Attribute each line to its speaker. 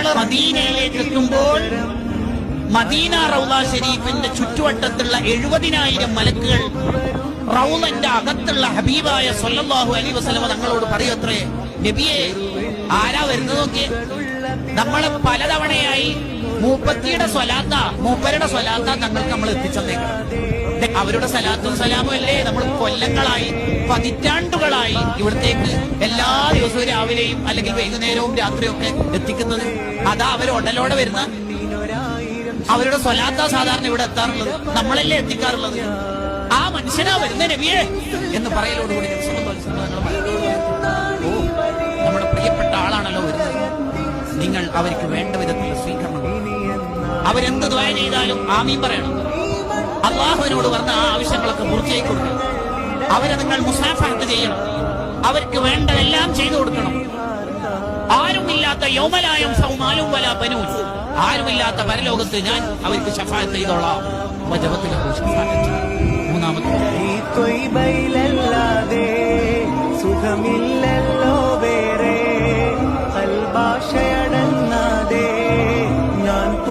Speaker 1: നമ്മൾ മദീനയിലേക്ക് എത്തുമ്പോൾ മദീന റൗള ഷരീഫിന്റെ ചുറ്റുവട്ടത്തുള്ള 70,000 മലക്കുകൾ റൗളന്റെ അകത്തുള്ള ഹബീബായ സ്വല്ലല്ലാഹു അലൈഹി വസല്ലം തങ്ങളോട് പറയത്രേ, നബിയെ ആരാ വരുന്നത് നോക്കിയേ. നമ്മളെ പലതവണയായി മൂപ്പത്തിയുടെ സ്വലാത്ത, മൂപ്പരുടെ സ്വലാത്ത തങ്ങൾക്ക് നമ്മൾ എത്തിച്ചേക്കണം. അവരുടെ സലാത്തും സലാമും അല്ലേ നമ്മൾ കൊല്ലങ്ങളായി, പതിറ്റാണ്ടുകളായി ഇവിടത്തേക്ക് എല്ലാ ദിവസവും രാവിലെയും അല്ലെങ്കിൽ വൈകുന്നേരവും രാത്രിയൊക്കെ എത്തിക്കുന്നത്. അതാ അവർ ഉടലോടെ വരുന്ന അവരുടെ സ്വലാത്ത സാധാരണ ഇവിടെ എത്താറുള്ളത്, നമ്മളല്ലേ എത്തിക്കാറുള്ളത്. ആ മനുഷ്യനാ വരുന്ന നബിയെ എന്ന് പറയലോടുകൂടി നമ്മുടെ പ്രിയപ്പെട്ട ആളാണല്ലോ വരുന്നത്. നിങ്ങൾ അവർക്ക് വേണ്ട വിധത്തിലുള്ള സ്വീകരണം, അവരെന്ത് ദുആ ചെയ്താലും ആമീൻ പറയണം. അള്ളാഹുവിനോട് പറഞ്ഞ ആ ആവശ്യങ്ങളൊക്കെ പൂർത്തിയാക്കി കൊടുക്കണം. അവരെ നിങ്ങൾ മുസാഫഹത്ത് ചെയ്യണം. അവർക്ക് വേണ്ടതെല്ലാം ചെയ്തു കൊടുക്കണം. ആരുമില്ലാത്ത യൗമലായും സൗമാലും വല ബനൂൻ, ആരുമില്ലാത്ത പരലോകത്ത് ഞാൻ അവർക്ക് ശഫാഅത്ത് ചെയ്തോളാം. മൂന്നാമത്തെ